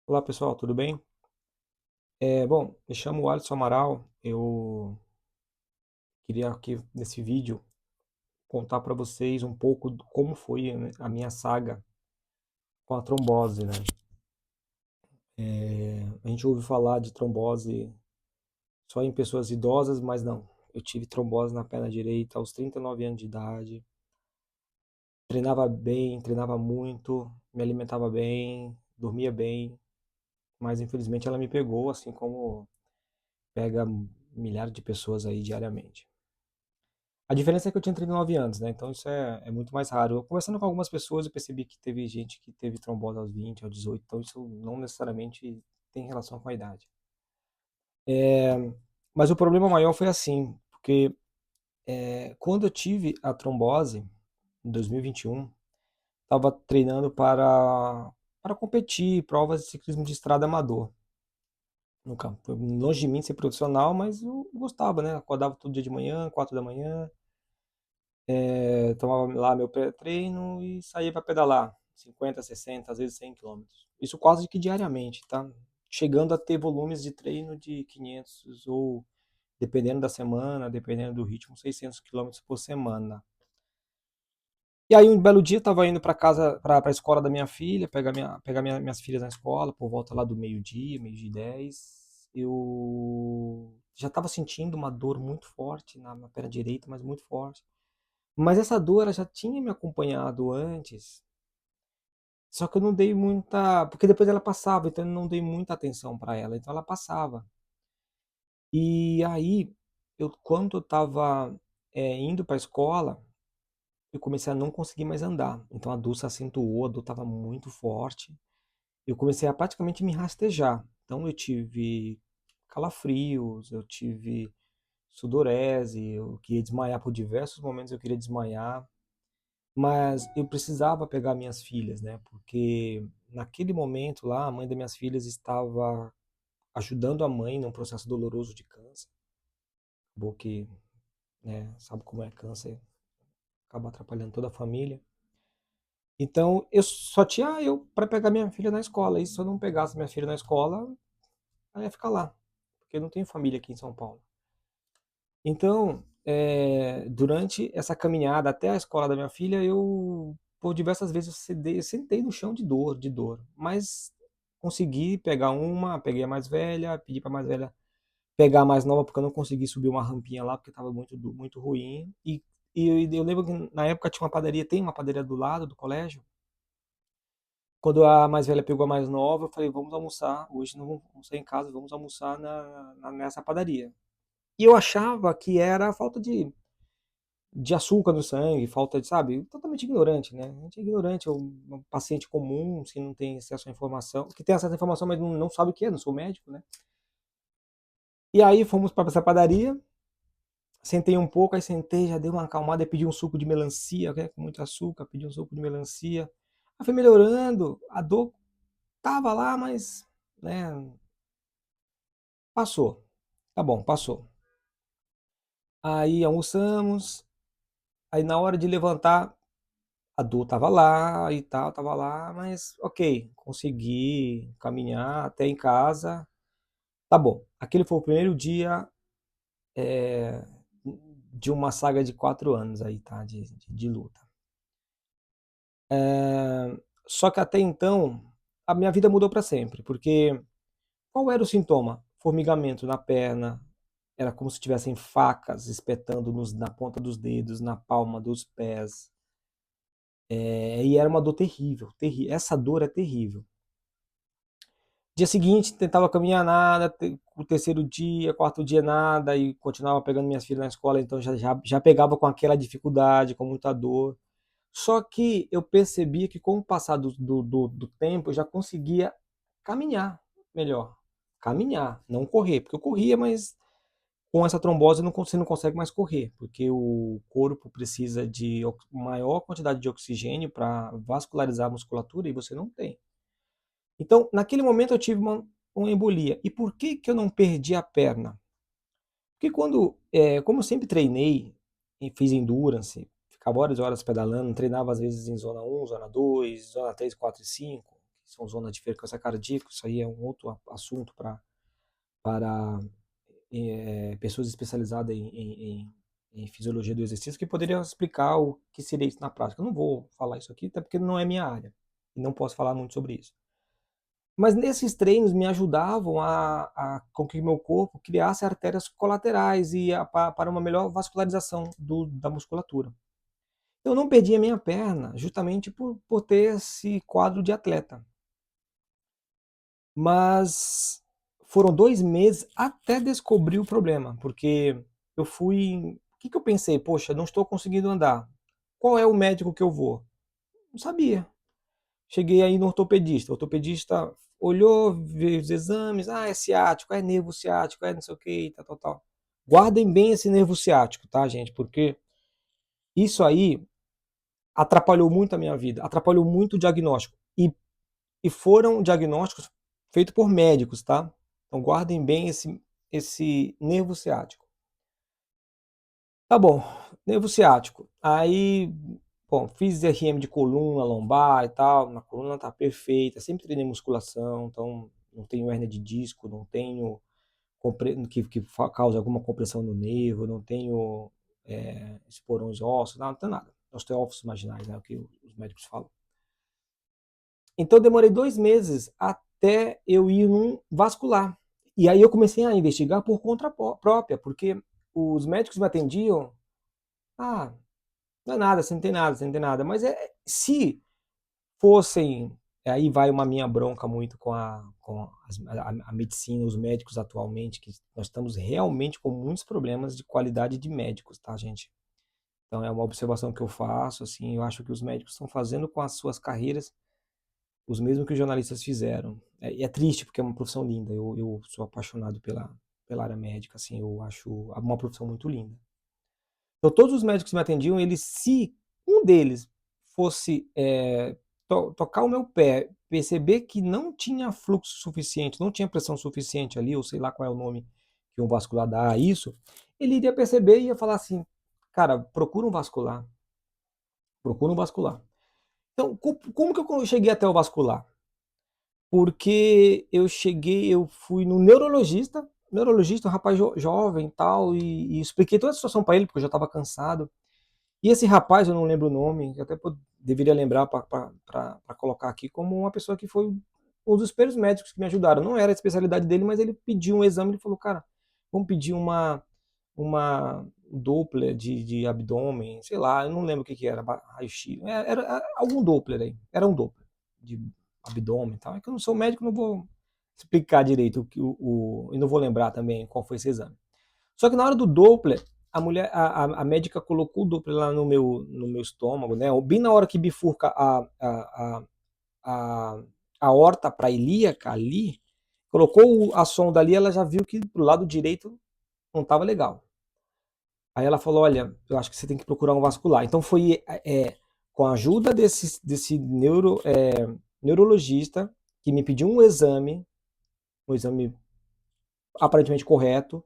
Olá pessoal, tudo bem? Bom, me chamo Alisson Amaral. Eu queria aqui nesse vídeo contar para vocês um pouco como foi, né, a minha saga com a trombose, né? A gente ouve falar de trombose só em pessoas idosas, mas não. Eu tive trombose na perna direita aos 39 anos de idade. Treinava bem, treinava muito, me alimentava bem, dormia bem, mas infelizmente ela me pegou, assim como pega milhares de pessoas aí diariamente. A diferença é que eu tinha 39 anos, né? Então isso é muito mais raro. Eu conversando com algumas pessoas, eu percebi que teve gente que teve trombose aos 20, aos 18, então isso não necessariamente tem relação com a idade. Mas o problema maior foi assim, porque quando eu tive a trombose, em 2021, estava treinando para competir provas de ciclismo de estrada amador no campo. Foi longe de mim ser profissional, mas eu gostava, né? Acordava todo dia de manhã, 4 da manhã, tomava lá meu pré-treino e saía para pedalar 50, 60, às vezes 100 quilômetros. Isso quase que diariamente, tá? Chegando a ter volumes de treino de 500 ou, dependendo da semana, dependendo do ritmo, 600 quilômetros por semana. E aí um belo dia eu tava indo para casa, para a escola da minha filha, pegar minhas filhas na escola, por volta lá do meio-dia, meio-dia e 10. Eu já estava sentindo uma dor muito forte na perna direita, mas muito forte. Mas essa dor ela já tinha me acompanhado antes, só que eu não dei muita, porque depois ela passava, então eu não dei muita atenção para ela, então ela passava. E aí, quando eu estava indo para a escola, eu comecei a não conseguir mais andar. Então a dor se acentuou, a dor estava muito forte. Eu comecei a praticamente me rastejar. Então eu tive calafrios, eu tive sudorese, eu queria desmaiar por diversos momentos, eu queria desmaiar. Mas eu precisava pegar minhas filhas, né? Porque naquele momento lá, a mãe das minhas filhas estava ajudando a mãe num processo doloroso de câncer. Acabou que, né, sabe como é câncer, acaba atrapalhando toda a família. Então, eu só tinha eu para pegar minha filha na escola. E se eu não pegasse minha filha na escola, ela ia ficar lá, porque eu não tenho família aqui em São Paulo. Então, durante essa caminhada até a escola da minha filha, por diversas vezes, eu sentei no chão de dor. Mas consegui pegar uma, peguei a mais velha, pedi para a mais velha pegar a mais nova, porque eu não consegui subir uma rampinha lá, porque estava muito ruim. E eu lembro que na época tinha uma padaria, tem uma padaria do lado do colégio. Quando a mais velha pegou a mais nova, eu falei, vamos almoçar. Hoje não vamos sair em casa, vamos almoçar nessa padaria. E eu achava que era falta de açúcar no sangue, falta de, sabe, totalmente ignorante, né? A gente é ignorante, é um paciente comum, que não tem acesso à informação, que tem acesso à informação, mas não sabe o que é, não sou médico, né? E aí fomos para essa padaria, sentei um pouco, aí sentei, já dei uma acalmada, pedi um suco de melancia, né, com muito açúcar, pedi um suco de melancia. Aí foi melhorando, a dor tava lá, mas, né, passou. Tá bom, passou. Aí almoçamos, aí na hora de levantar, a dor tava lá e tal, tava lá, mas ok, consegui caminhar até em casa. Tá bom. Aquele foi o primeiro dia é, de uma saga de 4 anos aí, tá? De luta. Só que até então, a minha vida mudou para sempre, porque qual era o sintoma? Formigamento na perna, era como se tivessem facas espetando na ponta dos dedos, na palma dos pés. E era uma dor terrível, terrível. Essa dor é terrível. Dia seguinte, tentava caminhar nada, o terceiro dia, quarto dia nada, e continuava pegando minhas filhas na escola, então já pegava com aquela dificuldade, com muita dor. Só que eu percebia que com o passar do tempo, eu já conseguia caminhar melhor. Caminhar, não correr, porque eu corria, mas com essa trombose você não consegue mais correr, porque o corpo precisa de maior quantidade de oxigênio para vascularizar a musculatura e você não tem. Então, naquele momento eu tive uma embolia. E por que que eu não perdi a perna? Porque como eu sempre treinei e fiz endurance, ficava horas e horas pedalando, treinava às vezes em zona 1, zona 2, zona 3, 4 e 5, são zonas de frequência cardíaca, isso aí é um outro assunto para pessoas especializadas em fisiologia do exercício, que poderiam explicar o que seria isso na prática. Eu não vou falar isso aqui, até porque não é minha área, e não posso falar muito sobre isso. Mas nesses treinos me ajudavam com que meu corpo criasse artérias colaterais e para uma melhor vascularização da musculatura. Eu não perdi a minha perna justamente por ter esse quadro de atleta. Mas foram 2 meses até descobrir o problema, porque eu fui... O que eu pensei? Poxa, não estou conseguindo andar. Qual é o médico que eu vou? Não sabia. Cheguei aí no ortopedista. O ortopedista olhou, viu os exames. Ah, é ciático, é nervo ciático, é não sei o que, tal, tal, tal. Guardem bem esse nervo ciático, tá, gente? Porque isso aí atrapalhou muito a minha vida, atrapalhou muito o diagnóstico. E foram diagnósticos feitos por médicos, tá? Então guardem bem esse nervo ciático. Tá bom, nervo ciático. Aí, bom, fiz RM de coluna, lombar e tal. Na coluna tá perfeita. Sempre treinei musculação, então não tenho hérnia de disco, não tenho que causa alguma compressão no nervo, não tenho esporões ósseos, não tem nada. Osteófitos marginais, né? O que os médicos falam. Então eu demorei 2 meses até eu ir num vascular. E aí eu comecei a investigar por conta própria, porque os médicos me atendiam, ah, não é nada, você não tem nada, você não tem nada. Mas se fossem, aí vai uma minha bronca muito com a medicina, os médicos atualmente, que nós estamos realmente com muitos problemas de qualidade de médicos, tá, gente? Então é uma observação que eu faço, assim, eu acho que os médicos estão fazendo com as suas carreiras os mesmos que os jornalistas fizeram. E é triste, porque é uma profissão linda. Eu sou apaixonado pela área médica, assim, eu acho uma profissão muito linda. Então, todos os médicos que me atendiam, se um deles fosse tocar o meu pé, perceber que não tinha fluxo suficiente, não tinha pressão suficiente ali, ou sei lá qual é o nome que um vascular dá a isso, ele iria perceber e ia falar assim, cara, procura um vascular. Então, como que eu cheguei até o vascular? Porque eu fui no neurologista, um rapaz jovem e tal, e expliquei toda a situação para ele, porque eu já estava cansado. E esse rapaz, eu não lembro o nome, eu até deveria lembrar para colocar aqui, como uma pessoa que foi um dos primeiros médicos que me ajudaram. Não era a especialidade dele, mas ele pediu um exame, ele falou, cara, vamos pedir uma Doppler de abdômen, sei lá, eu não lembro o que era, raio-x, era algum Doppler aí, era um Doppler de abdômen e tal. É que eu não sou médico, não vou explicar direito, e não vou lembrar também qual foi esse exame. Só que na hora do Doppler, a médica colocou o Doppler lá no meu estômago, né? Bem na hora que bifurca a aorta para a ilíaca ali, colocou a sonda ali, ela já viu que pro lado direito não estava legal. Aí ela falou, olha, eu acho que você tem que procurar um vascular. Então foi com a ajuda desse neurologista que me pediu um exame aparentemente correto.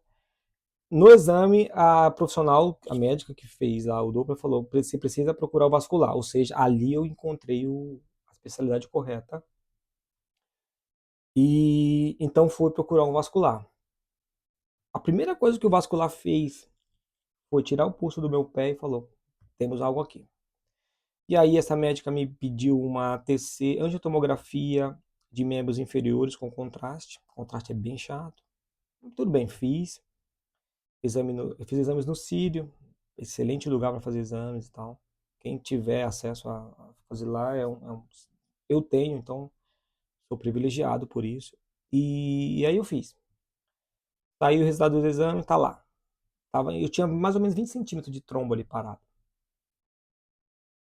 No exame, a profissional, a médica que fez lá o Doppler falou, você precisa procurar o vascular. Ou seja, ali eu encontrei a especialidade correta. E então fui procurar um vascular. A primeira coisa que o vascular fez foi tirar o pulso do meu pé e falou, temos algo aqui. E aí essa médica me pediu uma TC, angiotomografia de membros inferiores com contraste. O contraste é bem chato. Tudo bem, fiz. Eu fiz exames no Sírio, excelente lugar para fazer exames e tal. Quem tiver acesso a fazer lá eu tenho, então sou privilegiado por isso. E aí eu fiz. Saiu o resultado do exame, tá lá. Eu tinha mais ou menos 20 centímetros de trombo ali parado.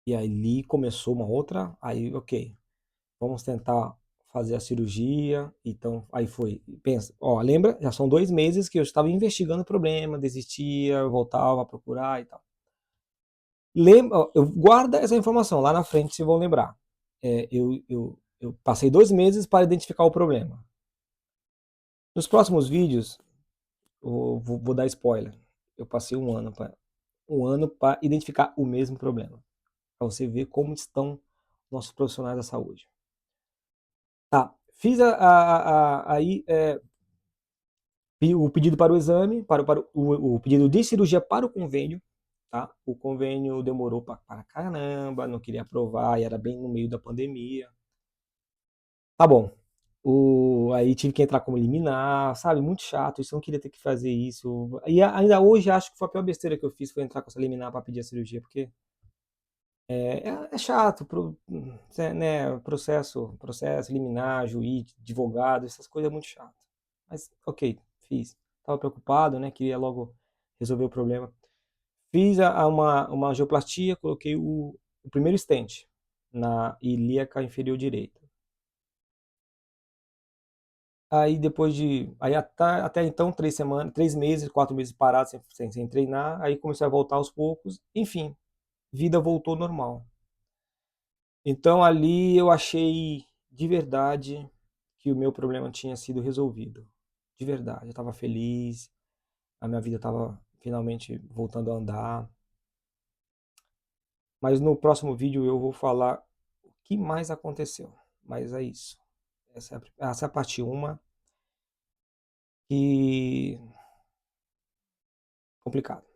E ali começou uma outra. Aí, ok, vamos tentar fazer a cirurgia. Então, aí foi. Pensa, ó, lembra? Já são 2 meses que eu estava investigando o problema, desistia, voltava a procurar e tal. Lembra, guarda essa informação lá na frente, se vão lembrar. Eu passei 2 meses para identificar o problema. Nos próximos vídeos, eu vou dar spoiler. Eu passei um ano para identificar o mesmo problema. Para você ver como estão nossos profissionais da saúde. Fiz aí o pedido para o exame, o pedido de cirurgia para o convênio, tá? O convênio demorou para caramba, não queria aprovar, e era bem no meio da pandemia. Tá bom. Aí tive que entrar como liminar, sabe? Muito chato, isso eu não queria ter que fazer isso. E ainda hoje acho que foi a pior besteira que eu fiz, foi entrar com essa liminar para pedir a cirurgia, porque é chato, né? Processo, liminar, juiz, advogado, essas coisas é muito chato. Mas, ok, fiz. Tava preocupado, né? Queria logo resolver o problema. Fiz uma angioplastia, coloquei o primeiro stent na ilíaca inferior direita. Aí depois aí até então, 3 semanas, 3 meses, 4 meses parado sem treinar, aí comecei a voltar aos poucos, enfim, vida voltou normal. Então ali eu achei de verdade que o meu problema tinha sido resolvido. De verdade, eu estava feliz, a minha vida estava finalmente voltando a andar. Mas no próximo vídeo eu vou falar o que mais aconteceu. Mas é isso. Essa é a parte 1, que complicado.